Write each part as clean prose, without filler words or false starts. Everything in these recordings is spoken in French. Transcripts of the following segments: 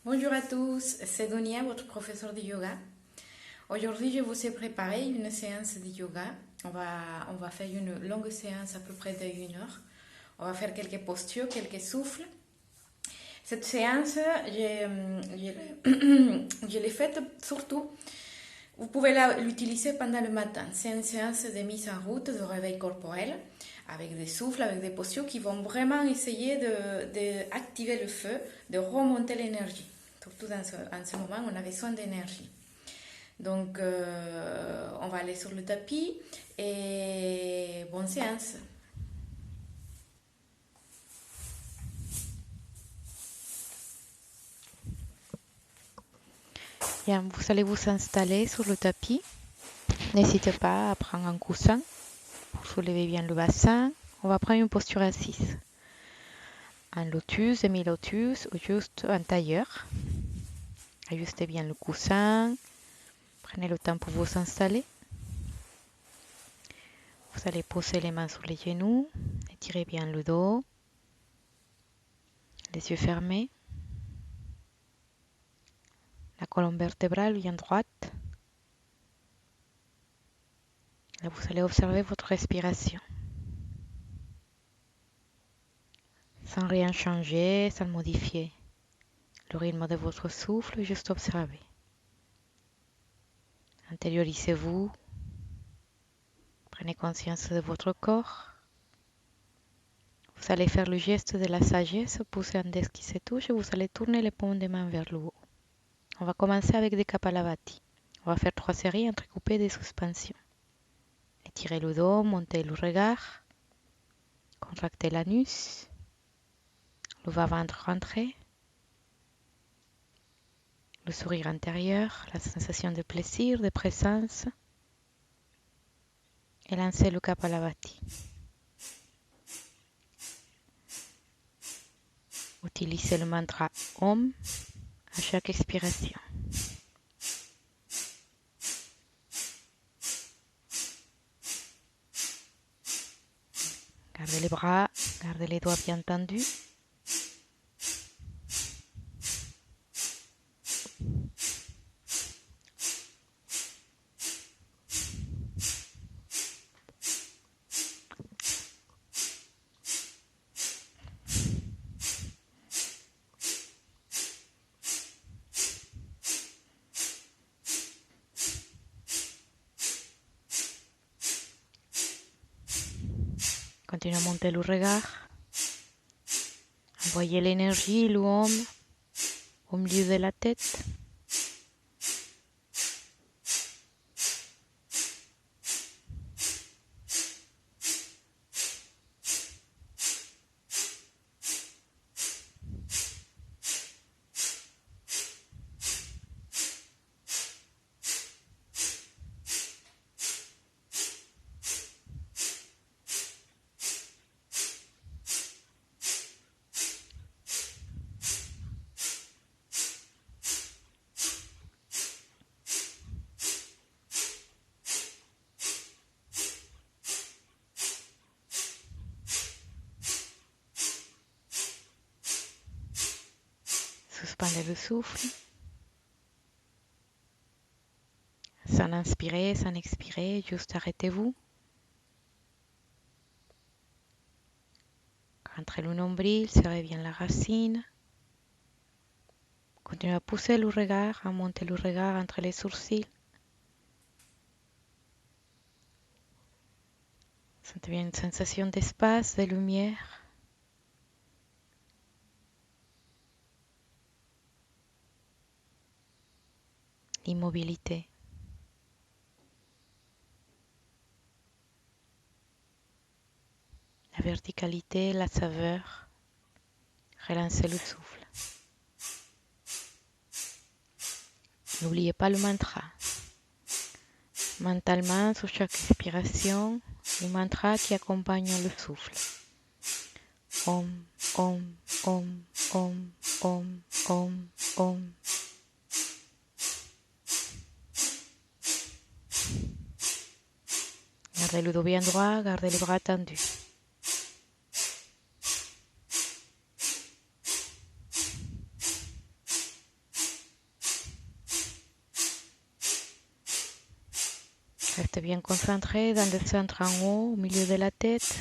Bonjour à tous, c'est Donia, votre professeur de yoga. Aujourd'hui, je vous ai préparé une séance de yoga. On va faire une longue séance à peu près d'une heure. On va faire quelques postures, quelques souffles. Cette séance, je l'ai faite surtout. Vous pouvez l'utiliser pendant le matin. C'est une séance de mise en route, de réveil corporel, avec des souffles, avec des postures qui vont vraiment essayer d'activer le feu, de remonter l'énergie. Surtout en ce moment, on a besoin d'énergie. Donc, on va aller sur le tapis et bonne séance. Bien, vous allez vous installer sur le tapis. N'hésitez pas à prendre un coussin pour soulever bien le bassin. On va prendre une posture assise. Un lotus, demi-lotus ou juste un tailleur. Ajustez bien le coussin. Prenez le temps pour vous installer. Vous allez poser les mains sur les genoux. Étirez bien le dos. Les yeux fermés. La colonne vertébrale bien droite. Là, vous allez observer votre respiration. Sans rien changer, sans modifier. Le rythme de votre souffle, juste observez. Intériorisez-vous. Prenez conscience de votre corps. Vous allez faire le geste de la sagesse, poussez un desk qui se touche et vous allez tourner les paumes des mains vers le haut. On va commencer avec des Kapalabhati. On va faire 3 séries entrecoupées de suspension. Étirez le dos, montez le regard, contractez l'anus, le bas-ventre rentré, le sourire intérieur, la sensation de plaisir, de présence et lancez le Kapalabhati. Utilisez le mantra Om à chaque expiration. Gardez les bras, gardez les doigts bien tendus. Continuez à monter le regard. Envoyez l'énergie, l'OM, au milieu de la tête. Suspendez le souffle. Sans inspirer, sans expirer, juste arrêtez-vous. Rentrez le nombril, serrez bien la racine. Continuez à pousser le regard, à monter le regard entre les sourcils. Sentez bien une sensation d'espace, de lumière. L'immobilité. La verticalité, la saveur. Relancez le souffle. N'oubliez pas le mantra. Mentalement, sur chaque expiration, le mantra qui accompagne le souffle. Om, Om, Om, Om, Om, Om, Om. Gardez le dos bien droit, gardez les bras tendus. Restez bien concentré dans le centre en haut, au milieu de la tête.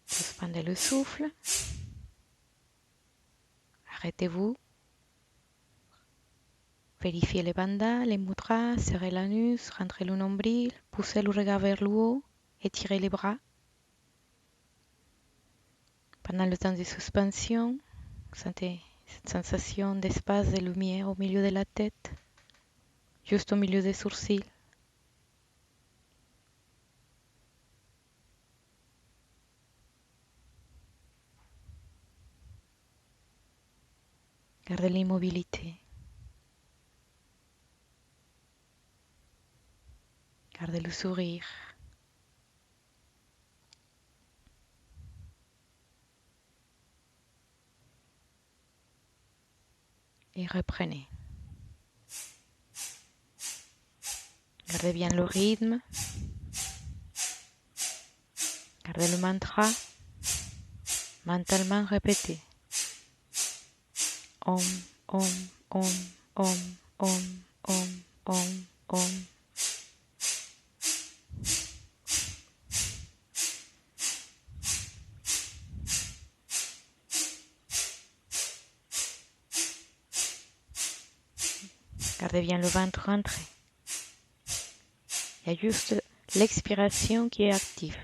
Suspendez le souffle. Arrêtez-vous. Vérifiez les bandas, les mudras, serrez l'anus, rentrez le nombril, poussez le regard vers le haut, étirez les bras. Pendant le temps de suspension, sentez cette sensation d'espace de lumière au milieu de la tête, juste au milieu des sourcils. Gardez l'immobilité. Gardez le sourire. Et reprenez. Gardez bien le rythme. Gardez le mantra. Mentalement répétez. Om, om, om, om, om, om, om, om. Gardez bien le ventre rentré. Il y a juste l'expiration qui est active.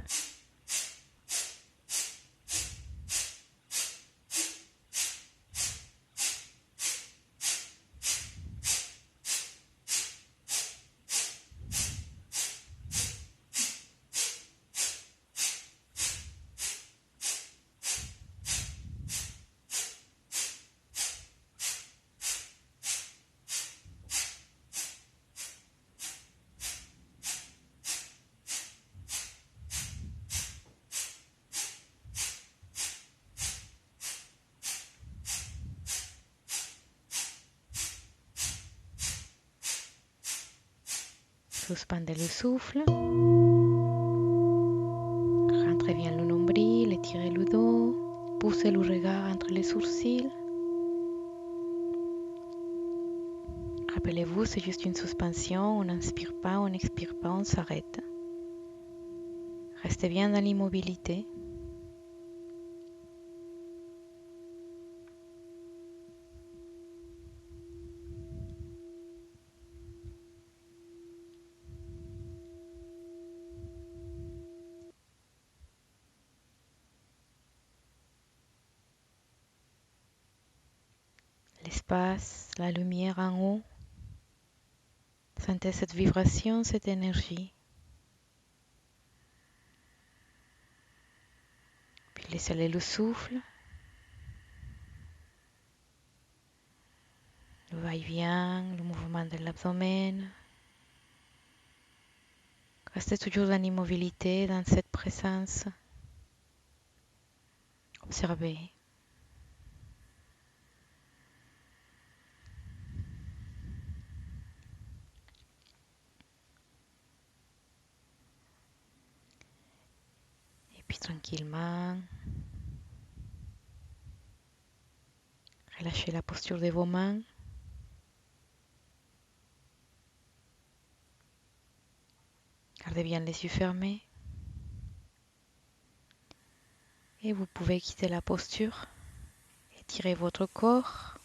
Suspendez le souffle. Rentrez bien le nombril, étirez le dos. Poussez le regard entre les sourcils. Rappelez-vous, c'est juste une suspension. On n'inspire pas, on n'expire pas, on s'arrête. Restez bien dans l'immobilité. L'espace, la lumière en haut. Sentez cette vibration, cette énergie. Puis laissez aller le souffle. Le va-et-vient, le mouvement de l'abdomen. Restez toujours dans l'immobilité, dans cette présence. Observez. Et puis tranquillement, relâchez la posture de vos mains. Gardez bien les yeux fermés. Et vous pouvez quitter la posture. Étirez votre corps.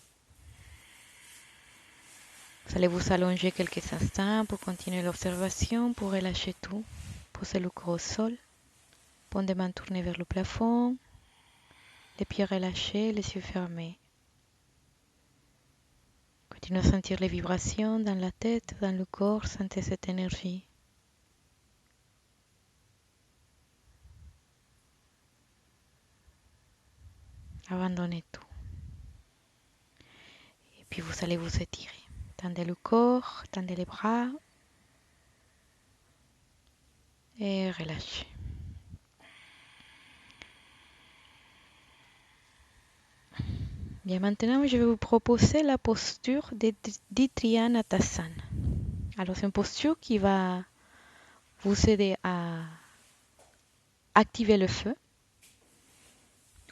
Vous allez vous allonger quelques instants pour continuer l'observation, pour relâcher tout. Posez le corps au sol. Paume des mains tournées vers le plafond. Les pieds relâchés, les yeux fermés. Continuez à sentir les vibrations dans la tête, dans le corps, sentez cette énergie. Abandonnez tout. Et puis vous allez vous étirer. Tendez le corps, tendez les bras et relâchez. Bien, maintenant je vais vous proposer la posture de Trikonasana. Alors c'est une posture qui va vous aider à activer le feu.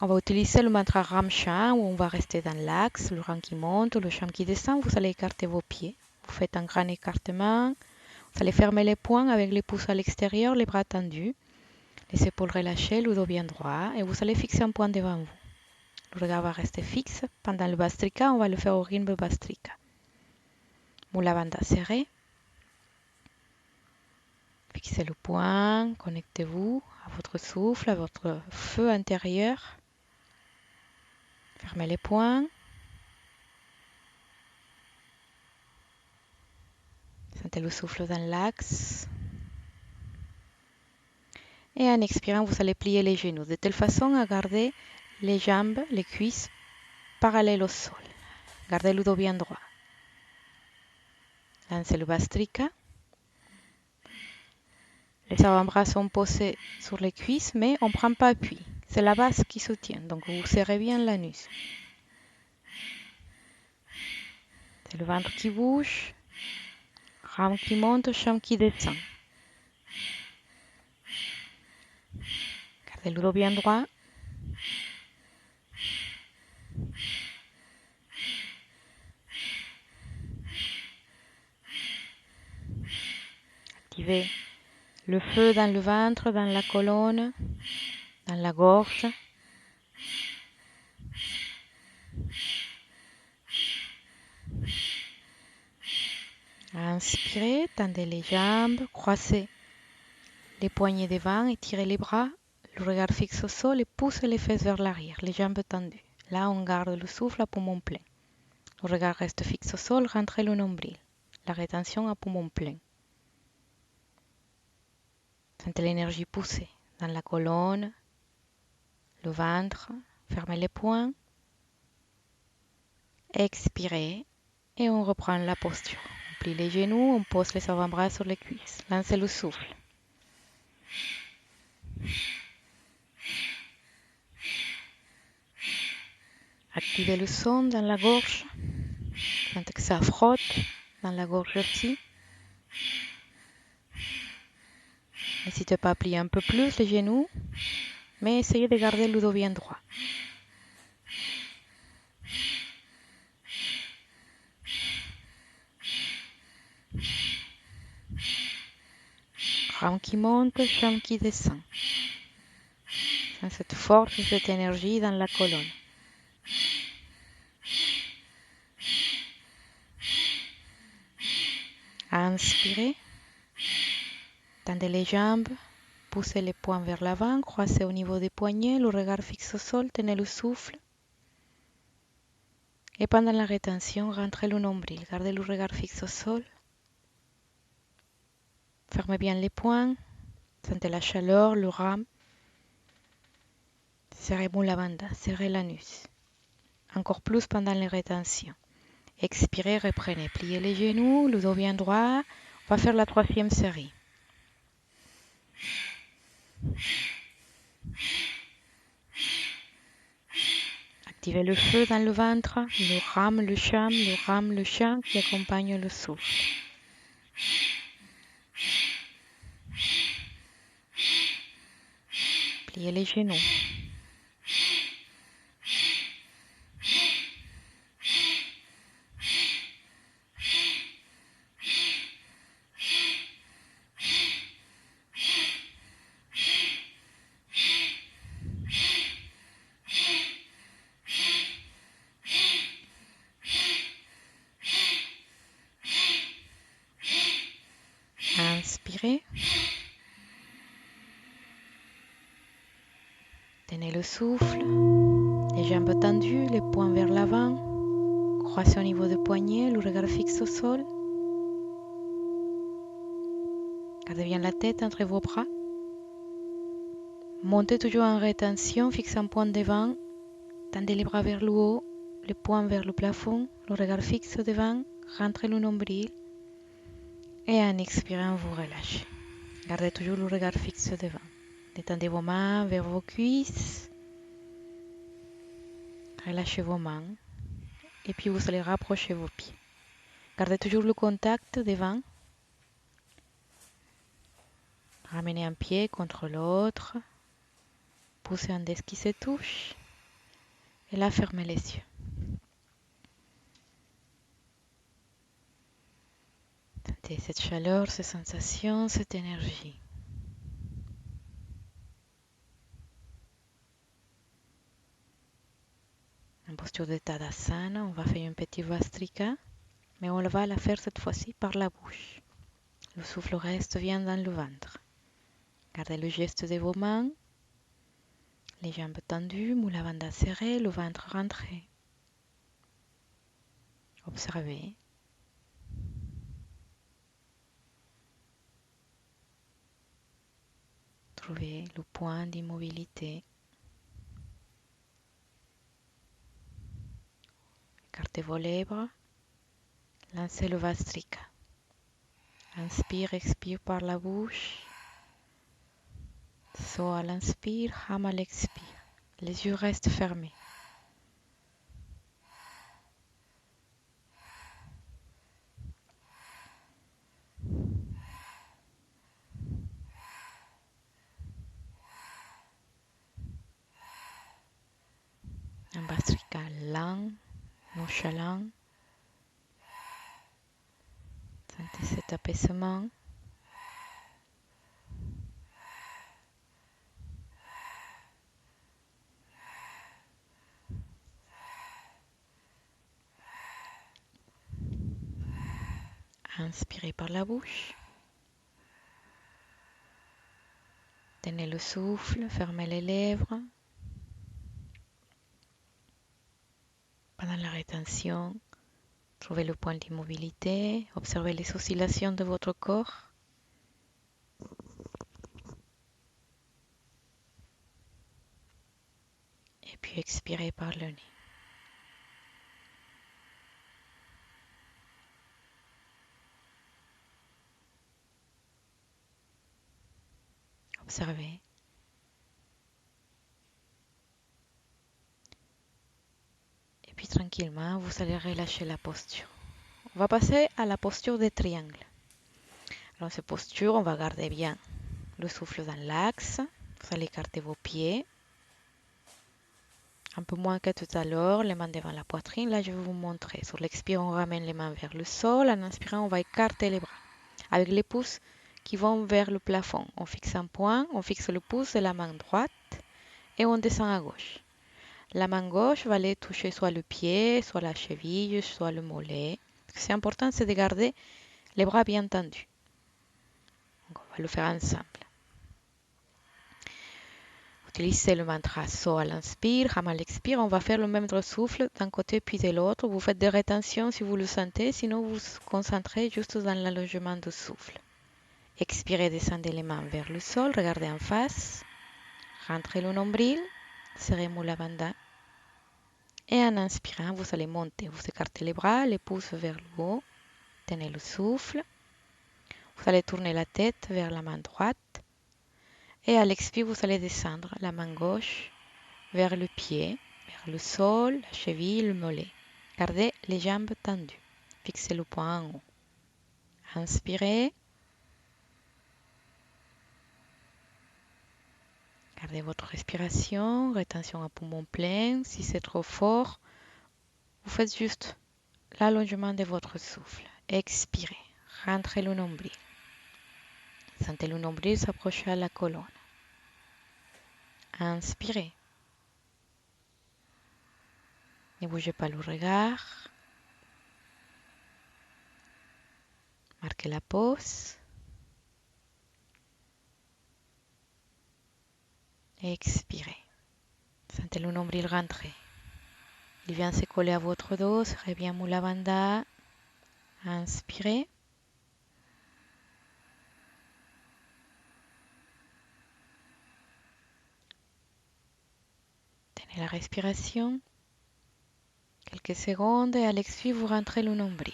On va utiliser le mantra Ram-Cham où on va rester dans l'axe, le Ram qui monte, le Cham qui descend. Vous allez écarter vos pieds. Vous faites un grand écartement. Vous allez fermer les poings avec les pouces à l'extérieur, les bras tendus. Les épaules relâchées, le dos bien droit. Et vous allez fixer un point devant vous. Le regard va rester fixe. Pendant le Bhastrika, on va le faire au rythme Bhastrika. Mula Bandha serré. Fixez le poing. Connectez-vous à votre souffle, à votre feu intérieur. Fermez les poings. Sentez le souffle dans l'axe. Et en expirant, vous allez plier les genoux de telle façon à garder les jambes, les cuisses parallèles au sol. Gardez le dos bien droit. Lancez le Bhastrika. Les avant-bras sont posés sur les cuisses, mais on ne prend pas appui. C'est la base qui soutient, donc vous serrez bien l'anus. C'est le ventre qui bouge. Ram qui monte, Cham qui descend. Gardez le dos bien droit. Activez le feu dans le ventre, dans la colonne, dans la gorge. Inspirez, tendez les jambes, croisez les poignets devant, étirez les bras, le regard fixe au sol et poussez les fesses vers l'arrière, les jambes tendues. Là, on garde le souffle à poumon plein. Le regard reste fixe au sol, rentrez le nombril. La rétention à poumon plein. Sentez l'énergie pousser dans la colonne, le ventre, fermez les poings. Expirez et on reprend la posture. On plie les genoux, on pose les avant-bras sur les cuisses. Lancez le souffle. Activez le son dans la gorge. Sentez que ça frotte dans la gorge aussi. N'hésitez pas à plier un peu plus les genoux, mais essayez de garder le dos bien droit. Ram qui monte, Cham qui descend. Cette force et cette énergie dans la colonne. Inspirez. Tendez les jambes. Poussez les poings vers l'avant. Croisez au niveau des poignets. Le regard fixe au sol. Tenez le souffle. Et pendant la rétention, rentrez le nombril. Gardez le regard fixe au sol. Fermez bien les poings. Sentez la chaleur, le ram. Serrez Mula Bandha, serrez l'anus. Encore plus pendant les rétentions. Expirez, reprenez. Pliez les genoux, le dos bien droit. On va faire la troisième série. Activez le feu dans le ventre, le Ram, le Cham qui accompagne le souffle. Pliez les genoux. Inspirez. Tenez le souffle. Les jambes tendues, les poings vers l'avant. croisez au niveau des poignets, le regard fixe au sol. Gardez bien la tête entre vos bras. Montez toujours en rétention, fixez un point devant. Tendez les bras vers le haut, les poings vers le plafond, le regard fixe devant. Rentrez le nombril. Et en expirant, vous relâchez. Gardez toujours le regard fixe devant. Détendez vos mains vers vos cuisses. Relâchez vos mains. Et puis vous allez rapprocher vos pieds. Gardez toujours le contact devant. Ramenez un pied contre l'autre. Poussez un des qui se touche. Et là, fermez les yeux. Sentez cette chaleur, ces sensations, cette énergie. En posture de Tadasana, on va faire une petite Vastrika, mais on va la faire cette fois-ci par la bouche. Le souffle reste bien dans le ventre. Gardez le geste de vos mains, les jambes tendues, moula bandha serrée, le ventre rentré. Observez. Trouvez le point d'immobilité. Écartez vos lèvres. Lancez le Vastrika. Inspire, expire par la bouche. So à l'inspire, Ham à l'expire. Les yeux restent fermés. Un Vastrika lent, nonchalant. Sentez cet apaisement. Inspirez par la bouche. Tenez le souffle, fermez les lèvres. Pendant la rétention, trouvez le point d'immobilité, observez les oscillations de votre corps. Et puis expirez par le nez. Observez. Et puis tranquillement, vous allez relâcher la posture. On va passer à la posture des triangles. Alors cette posture, on va garder bien le souffle dans l'axe. Vous allez écarter vos pieds. Un peu moins que tout à l'heure, les mains devant la poitrine. Là, je vais vous montrer. Sur l'expire, on ramène les mains vers le sol. En inspirant, on va écarter les bras. Avec les pouces qui vont vers le plafond. On fixe un point, on fixe le pouce de la main droite et on descend à gauche. La main gauche va aller toucher soit le pied, soit la cheville, soit le mollet. Ce qui est important, c'est de garder les bras bien tendus. Donc, on va le faire ensemble. Utilisez le mantra So à l'inspire, Ham à l'expire. On va faire le même souffle d'un côté puis de l'autre. Vous faites des rétentions si vous le sentez, sinon vous vous concentrez juste dans l'allongement du souffle. Expirez, descendez les mains vers le sol, regardez en face. Rentrez le nombril, serrez Mula Bandha. Et en inspirant, vous allez monter. Vous écartez les bras, les pouces vers le haut. Tenez le souffle. Vous allez tourner la tête vers la main droite. Et à l'expire, vous allez descendre la main gauche vers le pied, vers le sol, la cheville, le mollet. Gardez les jambes tendues. Fixez le point en haut. Inspirez. Gardez votre respiration, rétention à poumon plein. Si c'est trop fort, vous faites juste l'allongement de votre souffle. Expirez. Rentrez le nombril. Sentez le nombril s'approcher à la colonne. Inspirez. Ne bougez pas le regard. Marquez la pause. Expirez. Sentez le nombril rentrer. Il vient se coller à votre dos, serait bien Mula Bandha. Inspirez. Tenez la respiration. Quelques secondes et à l'expire, vous rentrez le nombril.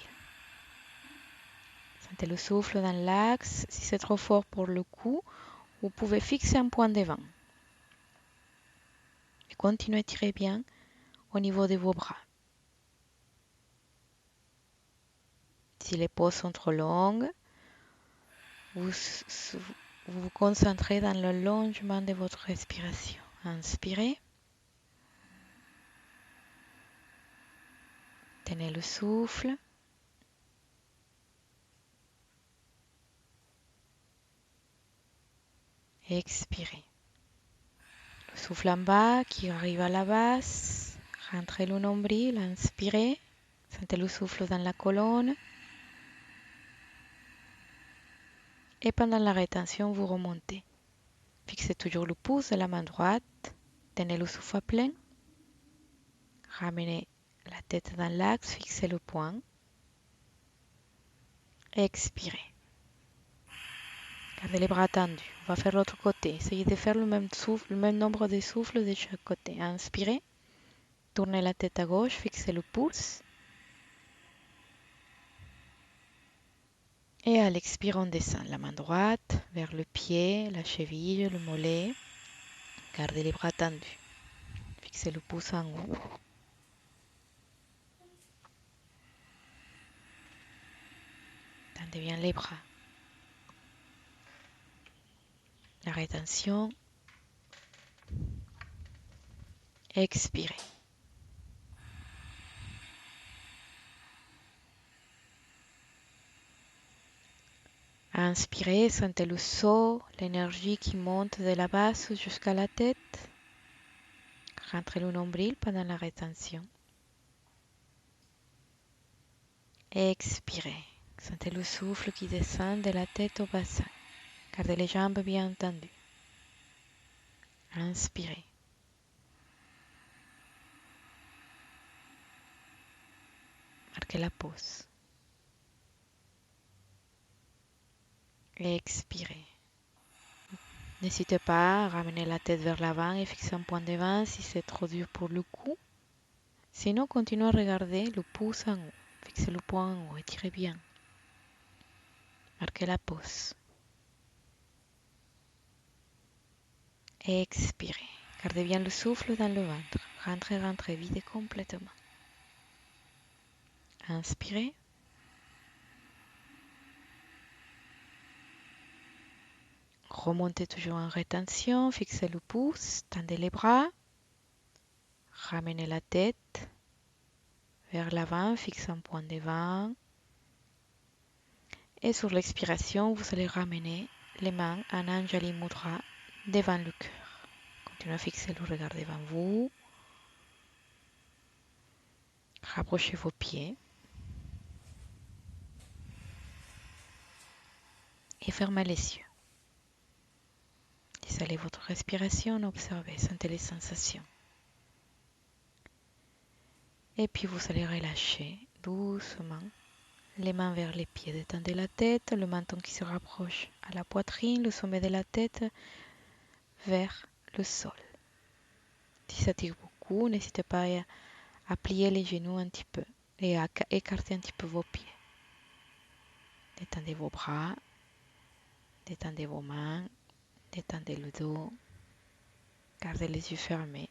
Sentez le souffle dans l'axe. Si c'est trop fort pour le cou, vous pouvez fixer un point devant. Et continuez à tirer bien au niveau de vos bras. Si les pauses sont trop longues, vous vous concentrez dans le longement de votre respiration. Inspirez. Tenez le souffle. Expirez. Le souffle en bas qui arrive à la base. Rentrez le nombril. Inspirez. Sentez le souffle dans la colonne. Et pendant la rétention, vous remontez. Fixez toujours le pouce de la main droite. Tenez le souffle à plein. Ramenez la tête dans l'axe. Fixez le poing. Expirez. Gardez les bras tendus. On va faire l'autre côté. Essayez de faire le même nombre de souffles de chaque côté. Inspirez. Tournez la tête à gauche. Fixez le pouce. Et à l'expire, on descend la main droite vers le pied, la cheville, le mollet. Gardez les bras tendus. Fixez le pouce en haut. Tendez bien les bras. La rétention. Expirez. Inspirez, sentez le saut, l'énergie qui monte de la base jusqu'à la tête. Rentrez le nombril pendant la rétention. Expirez. Sentez le souffle qui descend de la tête au bassin. Gardez les jambes bien tendues. Inspirez. Marquez la pause. Expirez. N'hésitez pas à ramener la tête vers l'avant et fixer un point devant si c'est trop dur pour le cou. Sinon, continuez à regarder le pouce en haut. Fixez le point en haut, étirez bien. Marquez la pause. Expirez. Gardez bien le souffle dans le ventre. Rentrez, rentrez, videz complètement. Inspirez. Remontez toujours en rétention, fixez le pouce, tendez les bras. Ramenez la tête vers l'avant, fixez un point devant. Et sur l'expiration, vous allez ramener les mains en Anjali Mudra devant le cœur. Continuez à fixer le regard devant vous. Rapprochez vos pieds. Et fermez les yeux. Laissez votre respiration, observez, sentez les sensations. Et puis vous allez relâcher doucement les mains vers les pieds. Détendez la tête, le menton qui se rapproche à la poitrine, le sommet de la tête vers le sol. Si ça tire beaucoup, n'hésitez pas à plier les genoux un petit peu et à écarter un petit peu vos pieds. Détendez vos bras, détendez vos mains, détendez le dos, gardez les yeux fermés.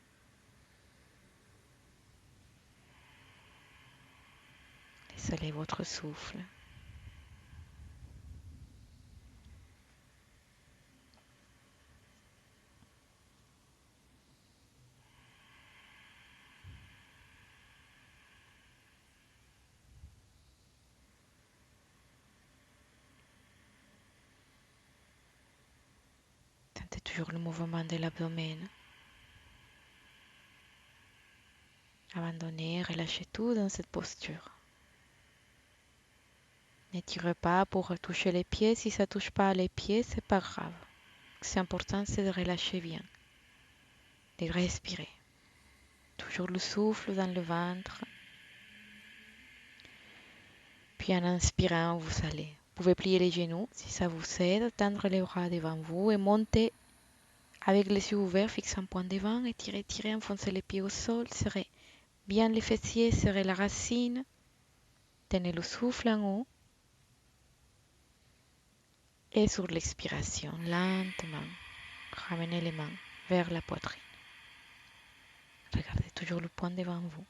Laissez votre souffle. Sentez toujours le mouvement de l'abdomen. Abandonnez, relâchez tout dans cette posture. N'étirez pas pour toucher les pieds. Si ça ne touche pas les pieds, c'est pas grave. Ce qui est important, c'est de relâcher bien, de respirer. Toujours le souffle dans le ventre. Puis en inspirant, vous pouvez plier les genoux si ça vous aide, tendre les bras devant vous et monter avec les yeux ouverts, fixer un point devant, étirer, tirer, enfoncer les pieds au sol, serrez bien les fessiers, serrez la racine, tenez le souffle en haut. Et sur l'expiration, lentement, ramenez les mains vers la poitrine. Regardez toujours le point devant vous.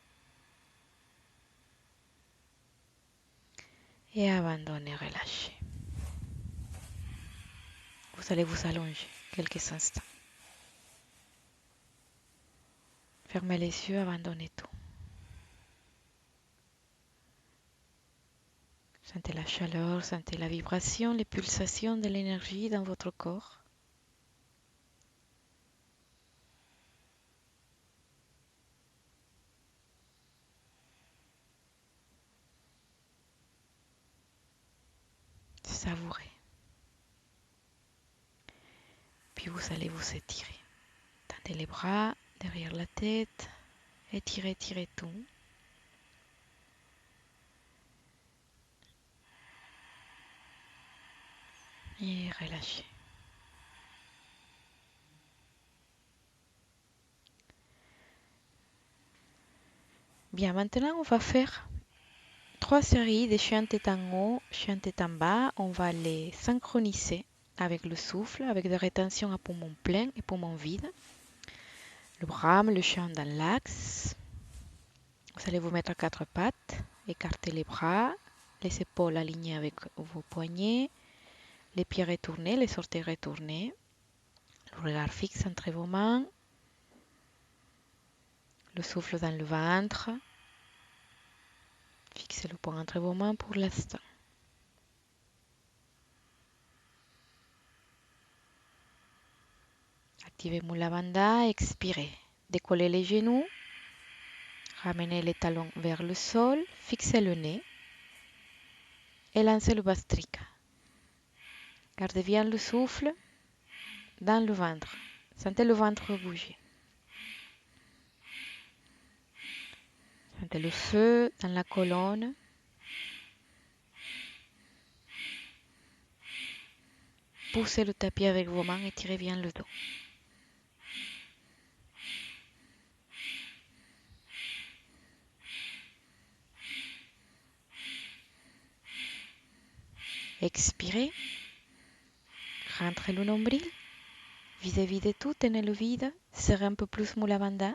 Et abandonnez, relâchez. Vous allez vous allonger quelques instants. Fermez les yeux, abandonnez tout. Sentez la chaleur, sentez la vibration, les pulsations de l'énergie dans votre corps. Savourez. Puis vous allez vous étirer. Tendez les bras derrière la tête. Étirez, étirez tout. Et relâchez. Bien, maintenant on va faire 3 séries de chien tête en haut, chien tête en bas. On va les synchroniser avec le souffle, avec des rétentions à poumon plein et poumon vide. Le brame, le chien dans l'axe. Vous allez vous mettre à 4 pattes, écartez les bras, les épaules alignées avec vos poignets, les pieds retournés, les orteils retournés. Le regard fixe entre vos mains. Le souffle dans le ventre. Fixez le point entre vos mains pour l'instant. Activez Mula Bandha, expirez. Décollez les genoux. Ramenez les talons vers le sol. Fixez le nez. Et lancez le Bhastrika. Gardez bien le souffle dans le ventre. Sentez le ventre bouger. Sentez le feu dans la colonne. Poussez le tapis avec vos mains et tirez bien le dos. Expirez. Rentrez le nombril. Visez, videz tout, tenez le vide. Serrez un peu plus Mula Bandha.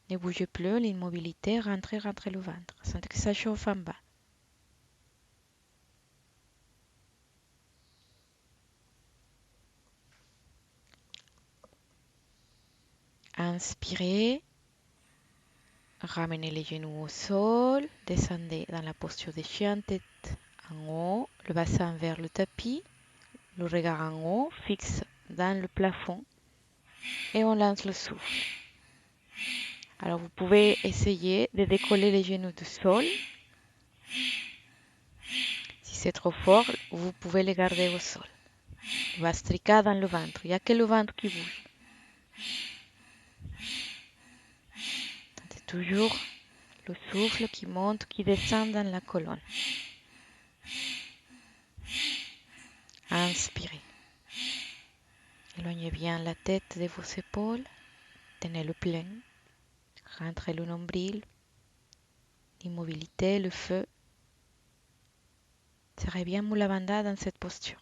Ne bougez plus, l'immobilité. Rentrez, rentrez le ventre. Sentez que ça chauffe en bas. Inspirez. Ramenez les genoux au sol. Descendez dans la posture de chien tête en haut. Le bassin vers le tapis. Le regard en haut, fixe dans le plafond. Et on lance le souffle. Alors vous pouvez essayer de décoller les genoux du sol. Si c'est trop fort, vous pouvez les garder au sol. Bhastrika dans le ventre. Il n'y a que le ventre qui bouge. Sentez toujours le souffle qui monte, qui descend dans la colonne. Inspirez. Éloignez bien la tête de vos épaules. Tenez le plein. Rentrez le nombril. L'immobilité, le feu. Serrez bien Mula Bandha dans cette posture.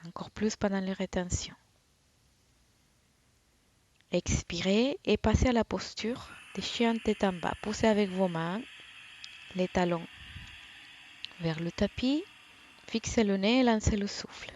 Encore plus pendant les rétentions. Expirez et passez à la posture de chien tête en bas. Poussez avec vos mains les talons vers le tapis. Fixez le nez et lancez le souffle.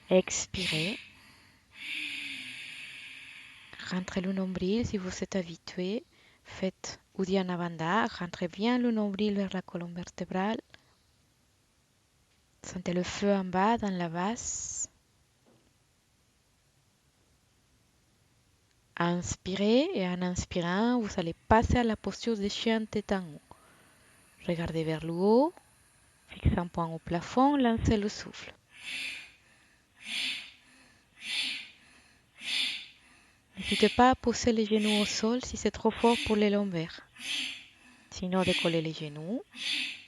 Expirez. Rentrez le nombril si vous êtes habitué. Faites Uddiyana Bandha. Rentrez bien le nombril vers la colonne vertébrale. Sentez le feu en bas dans la base. Inspirez et en inspirant, vous allez passer à la posture de chien tête en haut. Regardez vers le haut, fixez un point au plafond, lancez le souffle. N'hésitez pas à poser les genoux au sol si c'est trop fort pour les lombaires. Sinon, décollez les genoux,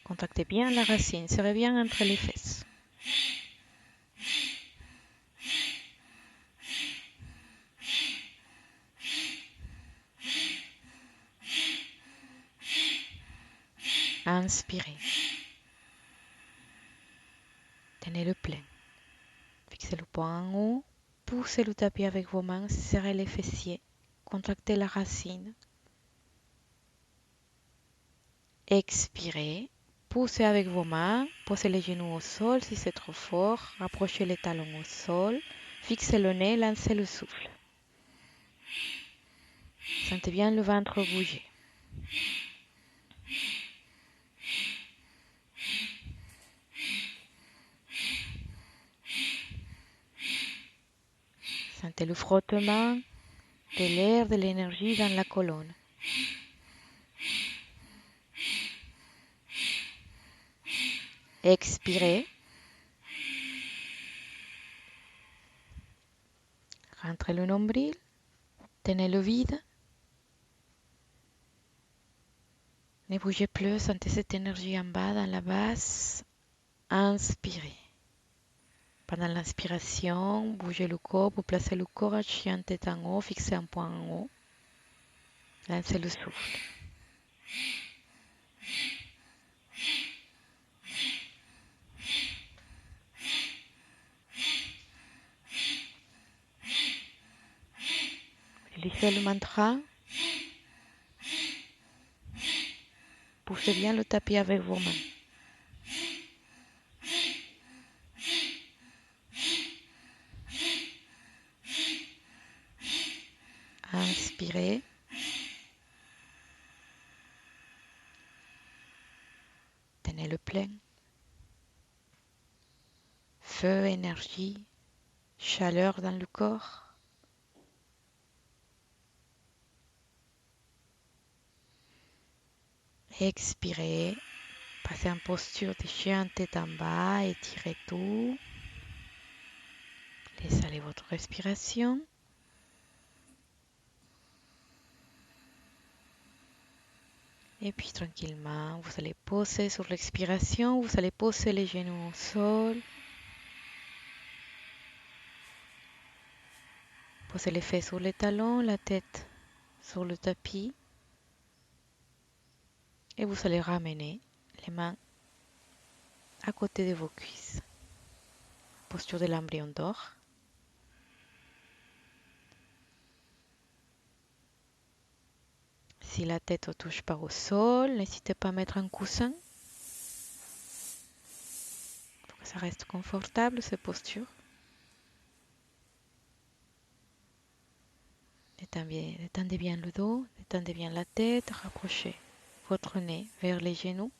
contractez bien la racine, serrez bien entre les fesses. Inspirez. Tenez le plein. Fixez le point en haut. Poussez le tapis avec vos mains, serrez les fessiers. Contractez la racine. Expirez. Poussez avec vos mains. Posez les genoux au sol si c'est trop fort. Rapprochez les talons au sol. Fixez le nez, lancez le souffle. Sentez bien le ventre bouger. Sentez le frottement de l'air, de l'énergie dans la colonne. Expirez. Rentrez le nombril. Tenez le vide. Ne bougez plus. Sentez cette énergie en bas dans la base. Inspirez. Pendant l'inspiration, bougez le corps pour placer le corps à chien tête en haut, fixez un point en haut. Lancez le souffle. Lisez le mantra. Poussez bien le tapis avec vos mains. Inspirez. Tenez le plein. Feu, énergie, chaleur dans le corps. Expirez. Passez en posture de chien tête en bas, étirez tout. Laissez aller votre respiration. Et puis tranquillement, vous allez poser sur l'expiration, vous allez poser les genoux au sol. Posez les fesses sur les talons, la tête sur le tapis. Et vous allez ramener les mains à côté de vos cuisses. Posture de l'embryon d'or. Si la tête ne touche pas au sol, n'hésitez pas à mettre un coussin pour que ça reste confortable, cette posture. Détendez bien le dos, détendez bien la tête, rapprochez votre nez vers les genoux.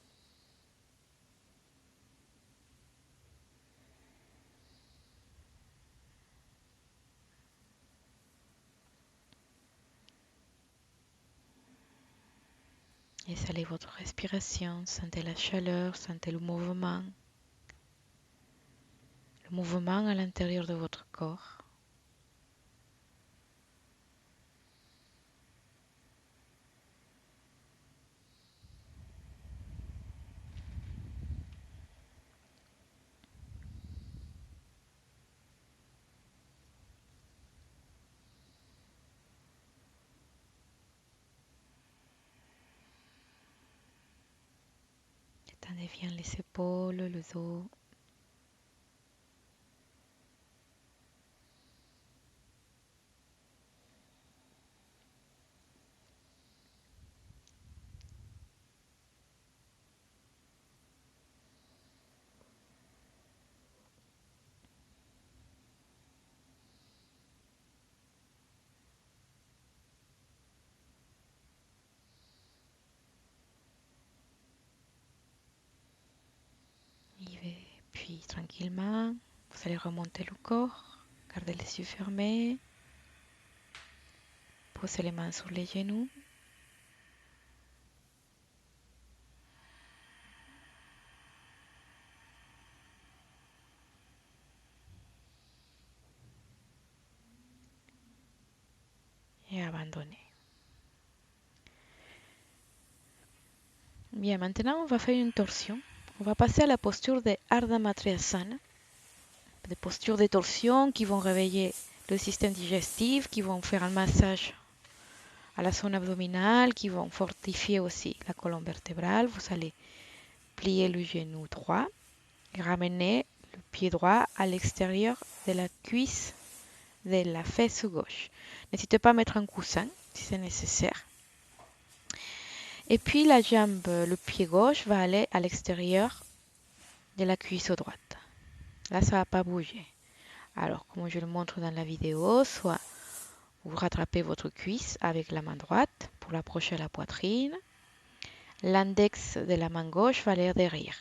Exhalez votre respiration, sentez la chaleur, sentez le mouvement à l'intérieur de votre corps. Détendez bien les épaules, le dos. Puis tranquillement, vous allez remonter le corps, gardez les yeux fermés, posez les mains sur les genoux. Et abandonnez. Bien, maintenant on va faire une torsion. On va passer à la posture de Ardha Matriasana, des postures de torsion qui vont réveiller le système digestif, qui vont faire un massage à la zone abdominale, qui vont fortifier aussi la colonne vertébrale. Vous allez plier le genou droit et ramener le pied droit à l'extérieur de la cuisse de la fesse gauche. N'hésitez pas à mettre un coussin si c'est nécessaire. Et puis la jambe, le pied gauche va aller à l'extérieur de la cuisse droite. Là, ça ne va pas bouger. Alors, comme je le montre dans la vidéo, soit vous rattrapez votre cuisse avec la main droite pour l'approcher à la poitrine. L'index de la main gauche va aller derrière.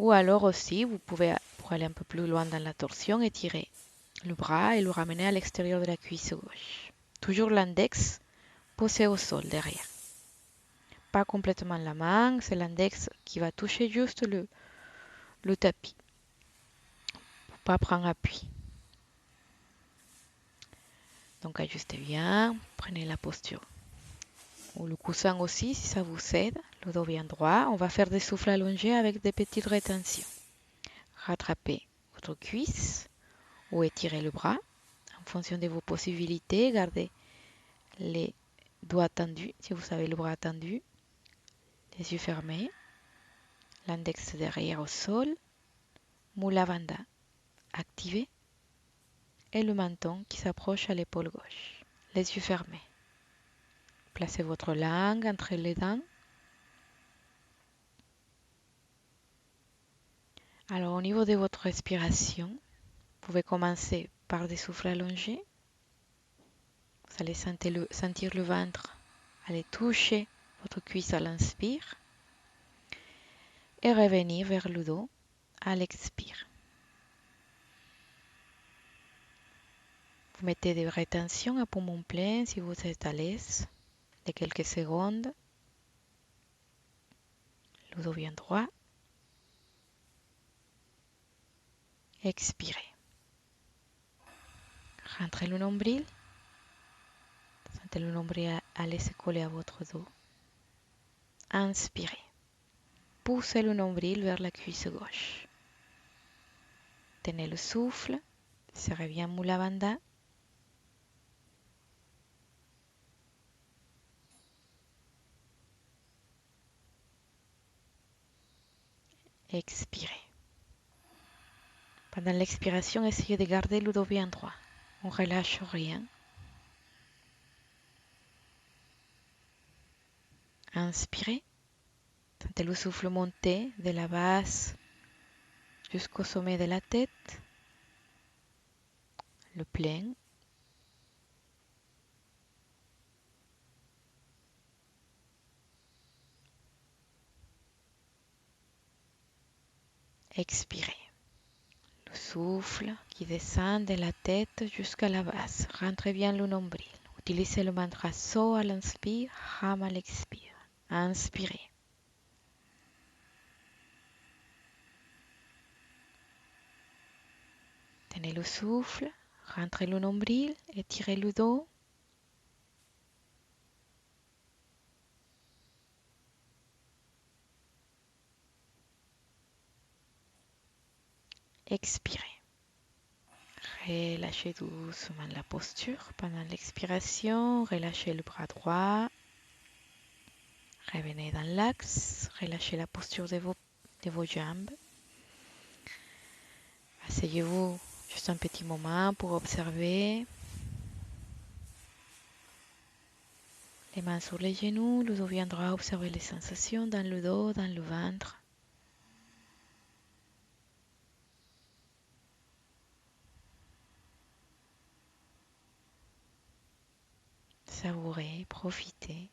Ou alors aussi, vous pouvez, pour aller un peu plus loin dans la torsion, étirer le bras et le ramener à l'extérieur de la cuisse gauche. Toujours l'index posé au sol derrière. Pas complètement la main, c'est l'index qui va toucher juste le tapis. Pour pas prendre appui. Donc ajustez bien, prenez la posture. Ou le coussin aussi, si ça vous aide, le dos bien droit. On va faire des souffles allongés avec des petites rétentions. Rattrapez votre cuisse ou étirez le bras. En fonction de vos possibilités, gardez les doigts tendus, si vous avez le bras tendu, les yeux fermés, l'index derrière au sol, Mula Bandha activé et le menton qui s'approche à l'épaule gauche. Les yeux fermés. Placez votre langue entre les dents. Alors au niveau de votre respiration, vous pouvez commencer par des souffles allongés. Vous allez sentir le ventre aller toucher votre cuisse à l'inspire et revenir vers le dos à l'expire. Vous mettez des rétentions à poumon plein si vous êtes à l'aise, de quelques secondes. Le dos bien droit. Expirez. Rentrez le nombril. Sentez le nombril aller se coller à votre dos. Inspirez. Poussez le nombril vers la cuisse gauche. Tenez le souffle. Serrez bien Mula Bandha. Expirez. Pendant l'expiration, essayez de garder le dos bien droit. On ne relâche rien. Inspirez. Sentez le souffle monter de la base jusqu'au sommet de la tête. Le plein. Expirez. Le souffle qui descend de la tête jusqu'à la base. Rentrez bien le nombril. Utilisez le mantra So à l'inspire, Ham à l'expire. Inspirez. Tenez le souffle, rentrez le nombril, étirez le dos. Expirez. Relâchez doucement la posture pendant l'expiration. Relâchez le bras droit. Revenez dans l'axe. Relâchez la posture de vos jambes. Asseyez-vous juste un petit moment pour observer. Les mains sur les genoux, le dos bien droit. Observez les sensations dans le dos, dans le ventre. Savourez, profitez.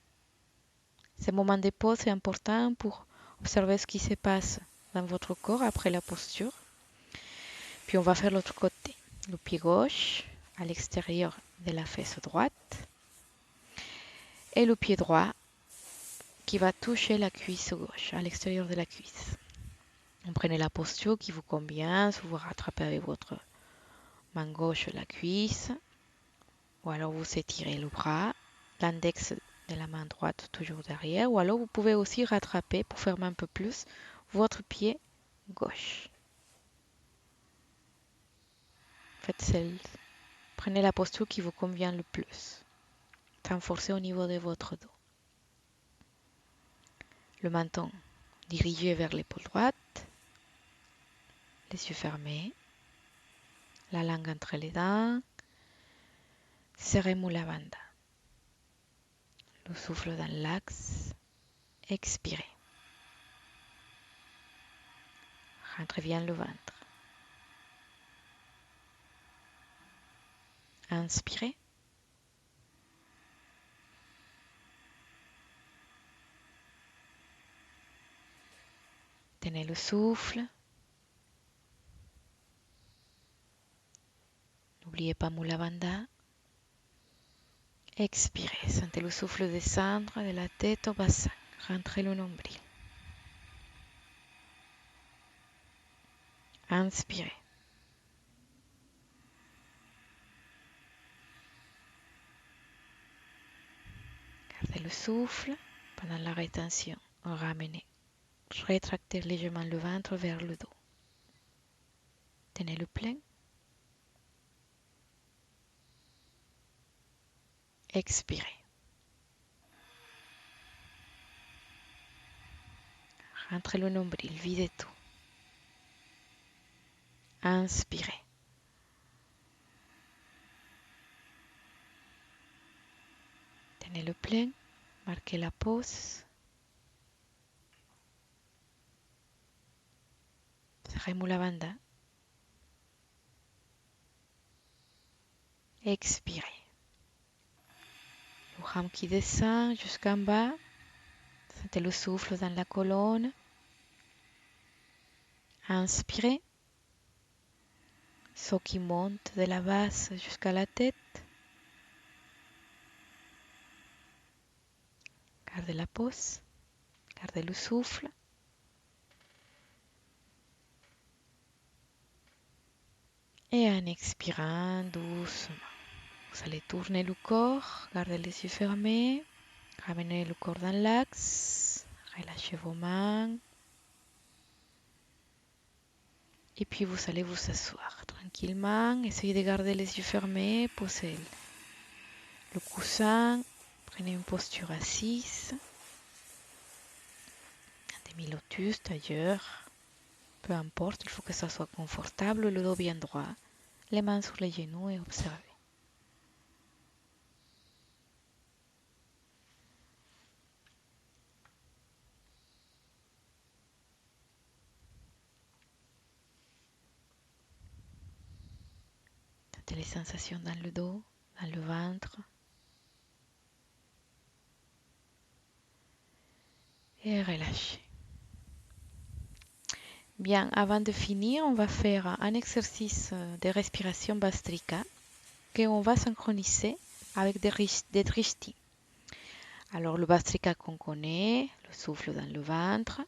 Ce moment de pause est important pour observer ce qui se passe dans votre corps après la posture. Puis on va faire l'autre côté. Le pied gauche à l'extérieur de la fesse droite et le pied droit qui va toucher la cuisse gauche, à l'extérieur de la cuisse. Vous prenez la posture qui vous convient, si vous rattrapez avec votre main gauche la cuisse, ou alors vous étirez le bras, l'index de la main droite toujours derrière, ou alors vous pouvez aussi rattraper pour fermer un peu plus votre pied gauche. Prenez la posture qui vous convient le plus, sans forcer au niveau de votre dos. Le menton dirigé vers l'épaule droite, les yeux fermés, la langue entre les dents, serrez Mula Bandha. Le souffle dans l'axe, expirez. Rentrez bien le ventre. Inspirez. Tenez le souffle. N'oubliez pas Mula Bandha. Expirez. Sentez le souffle descendre de la tête au bassin. Rentrez le nombril. Inspirez. Gardez le souffle pendant la rétention. Ramenez. Rétractez légèrement le ventre vers le dos. Tenez le plein. Expirez. Rentrez le nombril, videz tout. Inspirez. Tenez le plein, marquez la pause. Serrez Mula Bandha. Expirez. Le rame qui descend jusqu'en bas. Sentez le souffle dans la colonne. Inspirez. Saut qui monte de la base jusqu'à la tête. Gardez la pause. Gardez le souffle. Et en expirant doucement, vous allez tourner le corps. Gardez les yeux fermés. Ramenez le corps dans l'axe. Relâchez vos mains. Et puis vous allez vous asseoir tranquillement. Essayez de garder les yeux fermés. Posez le coussin. Prenez une posture assise. Un demi-lotus d'ailleurs. Peu importe, il faut que ça soit confortable. Le dos bien droit. Les mains sur les genoux et observez. Sentez les sensations dans le dos, dans le ventre. Et relâchez. Bien, avant de finir, on va faire un exercice de respiration Bhastrika qu'on va synchroniser avec des drishtis. Alors, le Bhastrika qu'on connaît, le souffle dans le ventre,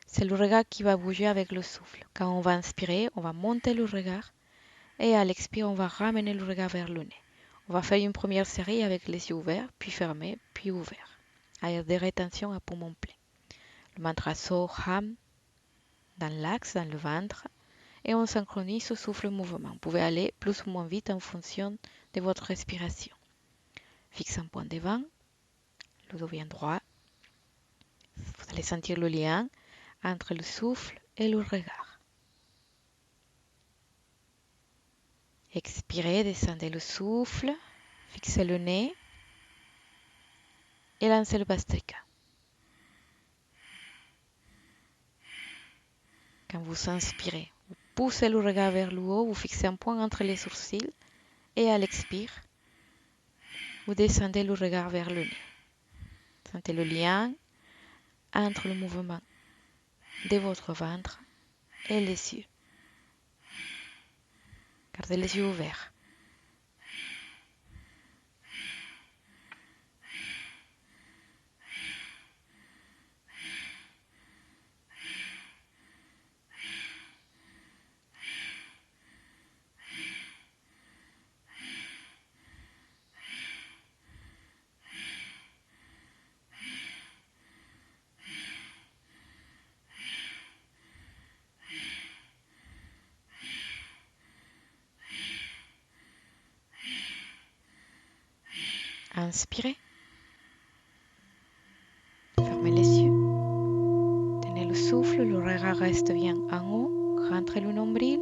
c'est le regard qui va bouger avec le souffle. Quand on va inspirer, on va monter le regard et à l'expire, on va ramener le regard vers le nez. On va faire une première série avec les yeux ouverts, puis fermés, puis ouverts, avec des rétentions à poumon plein. Le mantra Soham dans l'axe, dans le ventre, et on synchronise ce souffle-mouvement. Vous pouvez aller plus ou moins vite en fonction de votre respiration. Fixez un point devant, le dos bien droit. Vous allez sentir le lien entre le souffle et le regard. Expirez, descendez le souffle, fixez le nez et lancez le Bhastrika. Quand vous inspirez, vous poussez le regard vers le haut, vous fixez un point entre les sourcils et à l'expire, vous descendez le regard vers le nez. Sentez le lien entre le mouvement de votre ventre et les yeux. Gardez les yeux ouverts. Inspirez. Fermez les yeux. Tenez le souffle, le regard reste bien en haut. Rentrez le nombril.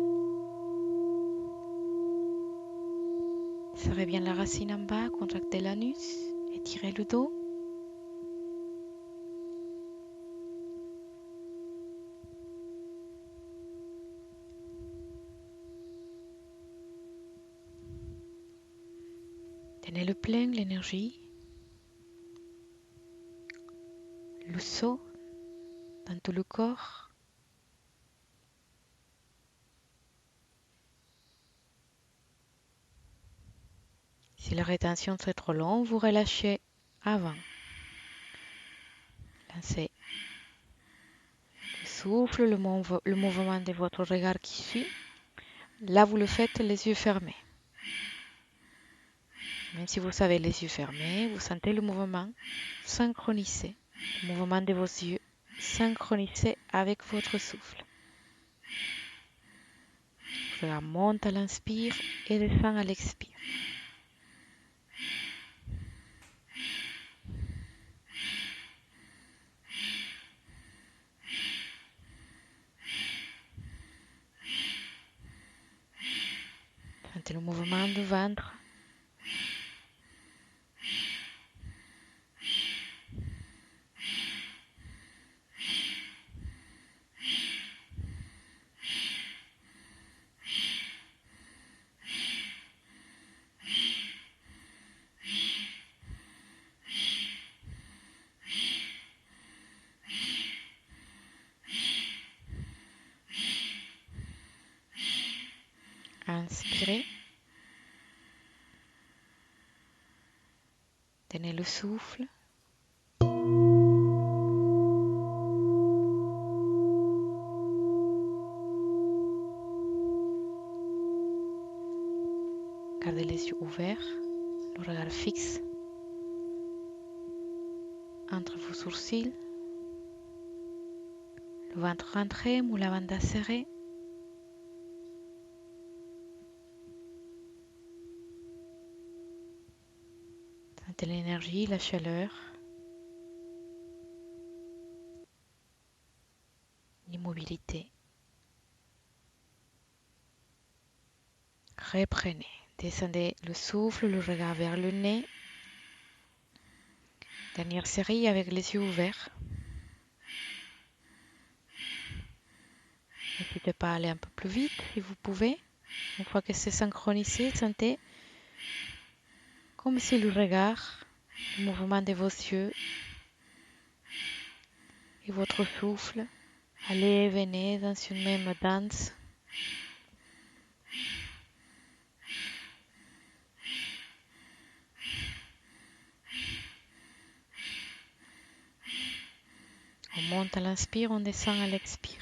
Serrez bien la racine en bas, contractez l'anus, étirez le dos. Tenez le plein, l'énergie, le saut dans tout le corps. Si la rétention c'est trop long, vous relâchez avant. Lancez le souffle, le mouvement de votre regard qui suit. Là, vous le faites les yeux fermés. Même si vous avez les yeux fermés, vous sentez le mouvement synchronisé. Le mouvement de vos yeux synchronisé avec votre souffle. Le regard monte à l'inspire et descend à l'expire. Sentez le mouvement du ventre. Inspirez. Tenez le souffle. Gardez les yeux ouverts, le regard fixe entre vos sourcils, le ventre rentré, moula banda serré. Sentez l'énergie, la chaleur, l'immobilité. Reprenez. Descendez le souffle, le regard vers le nez. Dernière série avec les yeux ouverts. N'hésitez pas à aller un peu plus vite si vous pouvez. Une fois que c'est synchronisé, sentez comme si le regard, le mouvement de vos yeux et votre souffle allaient et venaient dans une même danse. On monte à l'inspire, on descend à l'expire.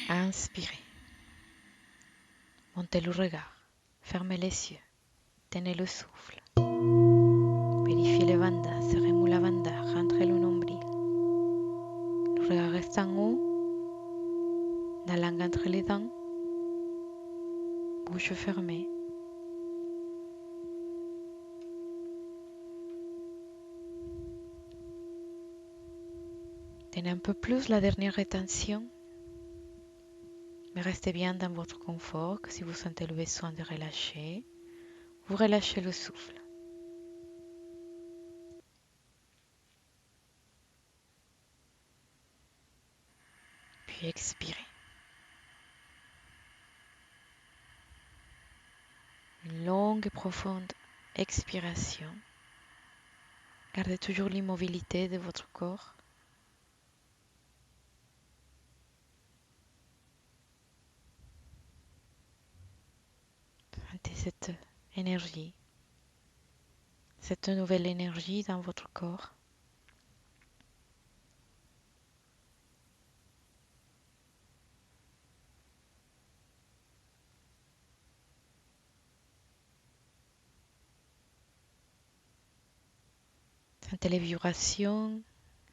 Inspirez. Montez le regard. Fermez les yeux. Tenez le souffle. Vérifiez les bandas. Serrez la banda. Rentrez le nombril. Le regard reste en haut. La langue entre les dents. Bouche fermée. Retenez un peu plus la dernière rétention, mais restez bien dans votre confort, que si vous sentez le besoin de relâcher, vous relâchez le souffle. Puis expirez. Une longue et profonde expiration. Gardez toujours l'immobilité de votre corps. Sentez cette énergie, cette nouvelle énergie dans votre corps. Sentez les vibrations,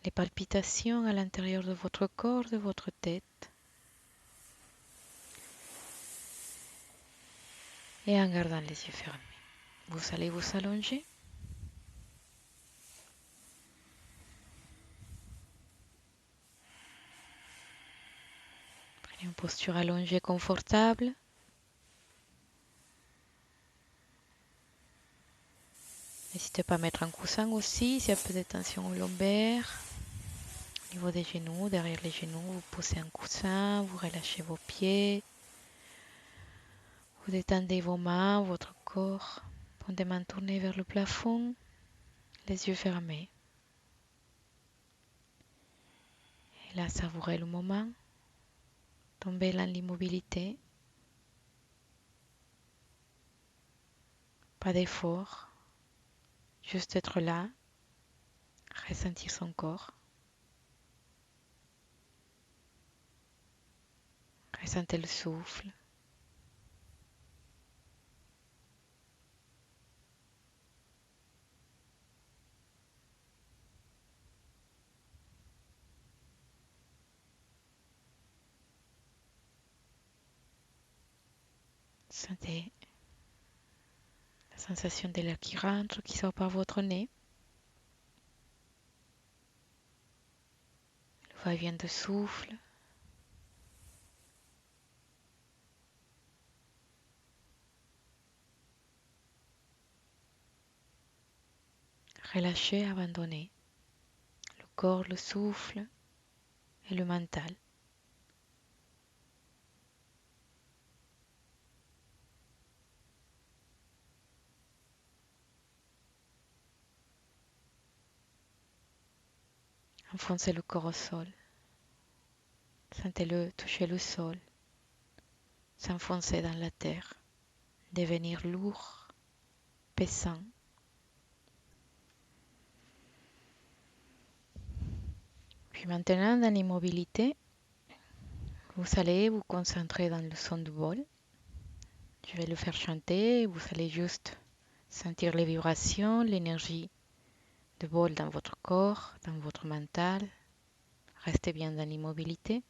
les palpitations à l'intérieur de votre corps, de votre tête. Et en gardant les yeux fermés, vous allez vous allonger. Prenez une posture allongée confortable. N'hésitez pas à mettre un coussin aussi, s'il y a un peu de tension au lombaire. Au niveau des genoux, derrière les genoux, vous posez un coussin, vous relâchez vos pieds. Vous détendez vos mains, votre corps. Pondez mains tournées vers le plafond, les yeux fermés. Et là, savourez le moment. Tombez dans l'immobilité. Pas d'effort. Juste être là. Ressentir son corps. Ressentez le souffle. Sentez la sensation de l'air qui rentre, qui sort par votre nez. Le va-et-vient de souffle. Relâchez, abandonnez. Le corps, le souffle et le mental. Enfoncez le corps au sol. Sentez-le toucher le sol. S'enfoncer dans la terre. Devenir lourd, pesant. Puis maintenant, dans l'immobilité, vous allez vous concentrer dans le son du bol. Je vais le faire chanter. Vous allez juste sentir les vibrations, l'énergie du bol dans votre corps, dans votre mental. Restez bien dans l'immobilité.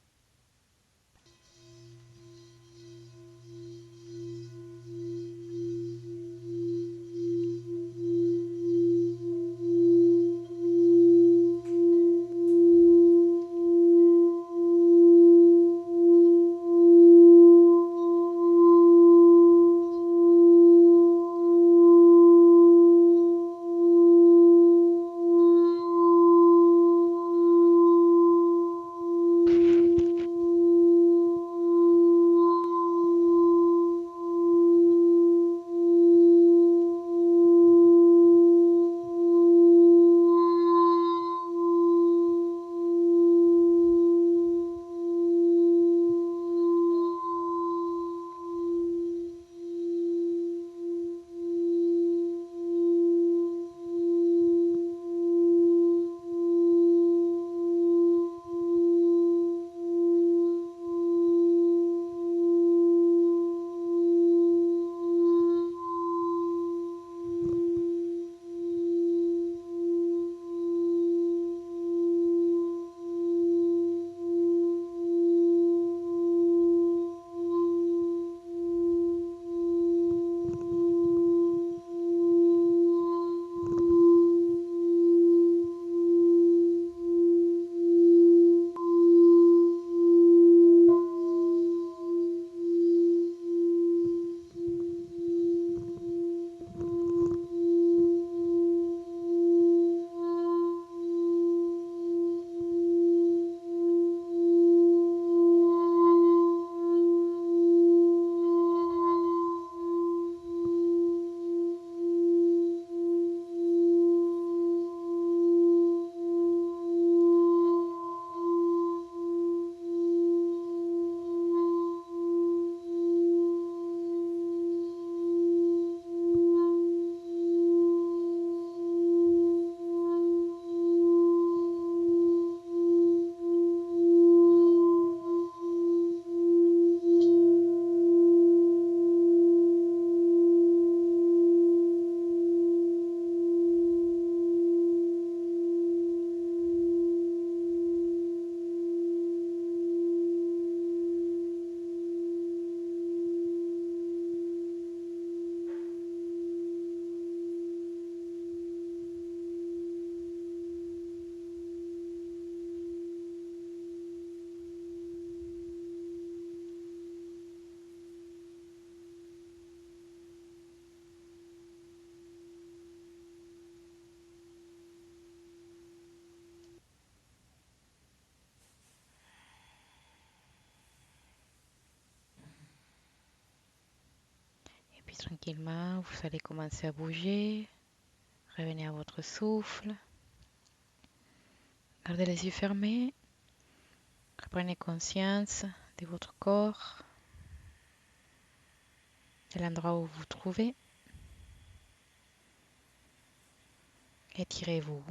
Puis tranquillement, vous allez commencer à bouger. Revenez à votre souffle. Gardez les yeux fermés. Reprenez conscience de votre corps, de l'endroit où vous vous trouvez. Étirez-vous.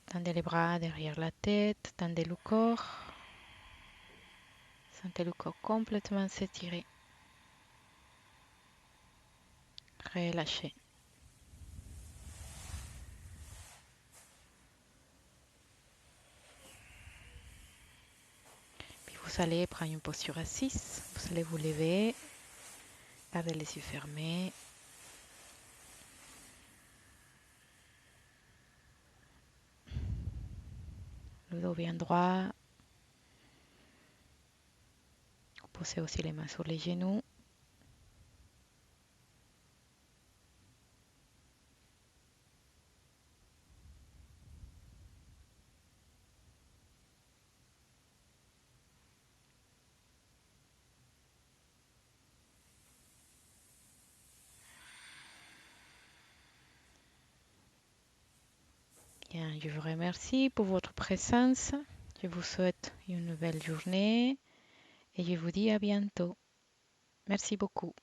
Tendez les bras derrière la tête, tendez le corps. Sentez le corps complètement s'étirer. Relâchez. Puis vous allez prendre une posture assise. Vous allez vous lever. Gardez les yeux fermés. Le dos bien droit. Vous posez aussi les mains sur les genoux. Bien, je vous remercie pour votre présence. Je vous souhaite une belle journée et je vous dis à bientôt. Merci beaucoup.